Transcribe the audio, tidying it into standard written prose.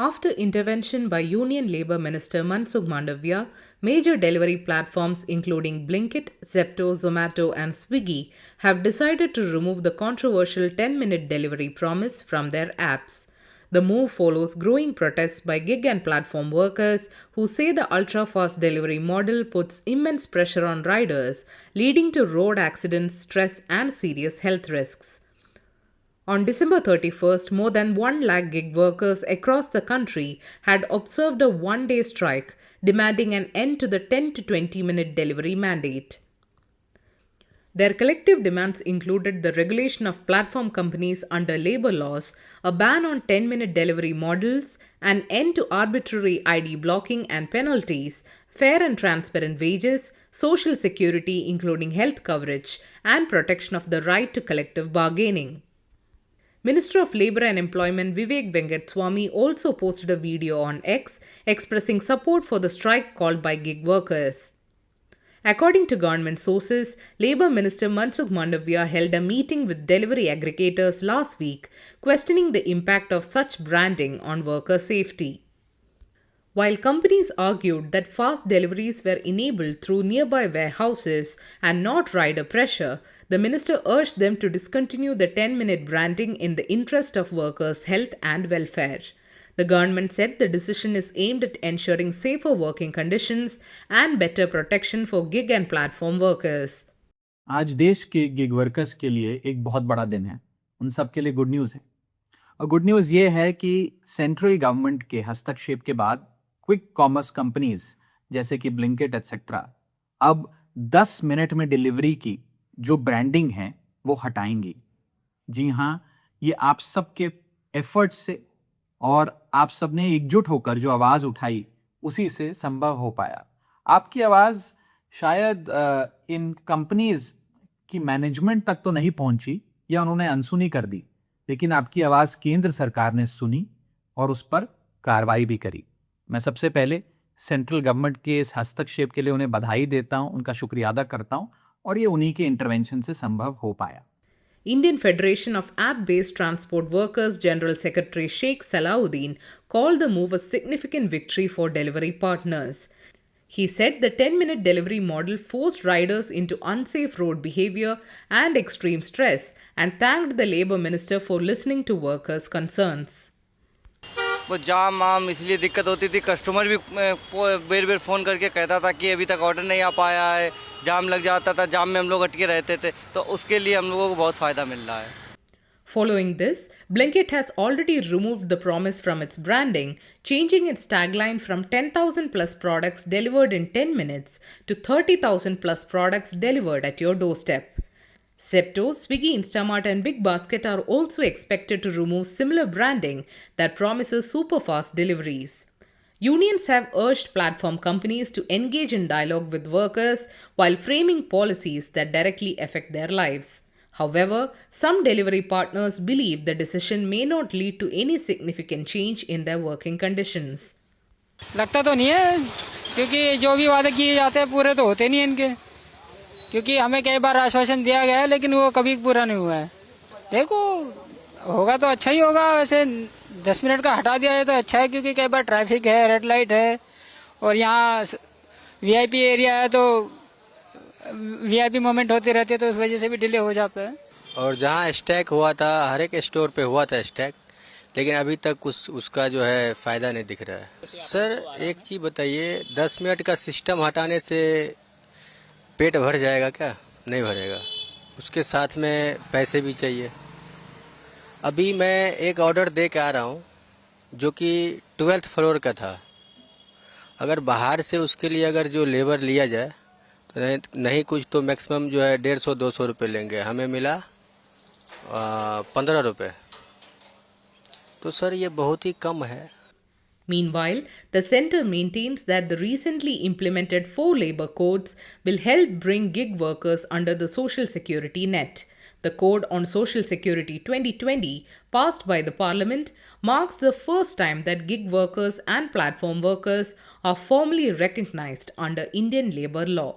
After intervention by Union Labour Minister Mansukh Mandavia, major delivery platforms including Blinkit, Zepto, Zomato, and Swiggy have decided to remove the controversial 10-minute delivery promise from their apps. The move follows growing protests by gig and platform workers who say the ultra-fast delivery model puts immense pressure on riders, leading to road accidents, stress, and serious health risks. On December 31st, more than 1 lakh gig workers across the country had observed a one-day strike demanding an end to the 10 to 20-minute delivery mandate. Their collective demands included the regulation of platform companies under labor laws, a ban on 10-minute delivery models, an end to arbitrary ID blocking and penalties, fair and transparent wages, social security including health coverage, and protection of the right to collective bargaining. Minister of Labour and Employment Vivek Venkatswamy also posted a video on X expressing support for the strike called by gig workers. According to government sources, Labour Minister Mansukh Mandavia held a meeting with delivery aggregators last week, questioning the impact of such branding on worker safety. While companies argued that fast deliveries were enabled through nearby warehouses and not rider pressure, the minister urged them to discontinue the 10-minute branding in the interest of workers' health and welfare. The government said the decision is aimed at ensuring safer working conditions and better protection for gig and platform workers. आज देश के gig workers के लिए एक बहुत बड़ा दिन है। उन सब के लिए गुड न्यूज़ है। और गुड न्यूज़ ये है कि सेंट्रल गवर्नमेंट के हस्तक्षेप के बाद क्विक कॉमर्स कंपनीज जैसे कि ब्लिंकिट एटसेट्रा अब 10 मिनट में डिलीवरी की जो ब्रांडिंग है वो हटाएंगी। जी हाँ, ये आप सबके एफर्ट से और आप सब ने एकजुट होकर जो आवाज़ उठाई उसी से संभव हो पाया। आपकी आवाज़ शायद इन कंपनीज की मैनेजमेंट तक तो नहीं पहुंची या उन्होंने अनसुनी कर दी, लेकिन आपकी आवाज़ केंद्र सरकार ने सुनी और उस पर कार्रवाई भी करी। मैं सबसे पहले सेंट्रल गवर्नमेंट के इस हस्तक्षेप के लिए उन्हें बधाई देता हूं, उनका शुक्रिया अदा करता हूं और ये उन्हीं के इंटरवेंशन से संभव हो पाया। Indian Federation of App-Based Transport Workers General Secretary Sheikh Salahuddin called the move a significant victory for delivery partners. He said the 10-minute delivery model forced riders into unsafe road behavior and extreme stress and thanked the Labour Minister for listening to workers' concerns. वो जाम आम इसलिए दिक्कत होती थी, customer भी बेर बेर phone करके कहता था कि अभी तक ऑर्डर नहीं आ पाया है, जाम लग जाता था, जाम में हम लोग अटके रहते थे, तो उसके लिए हम लोगों को बहुत फ़ायदा मिल रहा है। Following this, Blinkit has already removed the promise from its branding, changing its tagline from 10,000 plus products delivered in 10 minutes to 30,000 plus products delivered at your doorstep. Zepto, Swiggy, Instamart and Big Basket are also expected to remove similar branding that promises super-fast deliveries. Unions have urged platform companies to engage in dialogue with workers while framing policies that directly affect their lives. However, some delivery partners believe the decision may not lead to any significant change in their working conditions. लगता तो नहीं है, क्योंकि जो भी वादे किए जाते हैं पूरे तो होते नहीं इनके, क्योंकि हमें कई बार आश्वासन दिया गया है लेकिन वो कभी पूरा नहीं हुआ है। देखो, होगा तो अच्छा ही होगा। वैसे 10 मिनट का हटा दिया है तो अच्छा है, क्योंकि कई बार ट्रैफिक है, रेड लाइट है और यहाँ वीआईपी एरिया है तो वीआईपी मोमेंट होते रहते हैं, तो उस वजह से भी डिले हो जाता है। और जहाँ स्टैक हुआ था, हर एक स्टोर पे हुआ था स्टैक, लेकिन अभी तक उसका जो है फ़ायदा नहीं दिख रहा है। सर एक चीज़ बताइए, 10 मिनट का सिस्टम हटाने से पेट भर जाएगा क्या? नहीं भरेगा, उसके साथ में पैसे भी चाहिए। अभी मैं एक ऑर्डर दे के आ रहा हूँ जो कि 12th फ्लोर का था। अगर बाहर से उसके लिए अगर जो लेबर लिया जाए तो नहीं कुछ तो मैक्सिमम जो है 150-200 रुपये लेंगे। हमें मिला 15 रुपये, तो सर ये बहुत ही कम है। Meanwhile, the centre maintains that the recently implemented 4 labour codes will help bring gig workers under the Social Security net. The Code on Social Security 2020, passed by the Parliament, marks the first time that gig workers and platform workers are formally recognised under Indian labour law.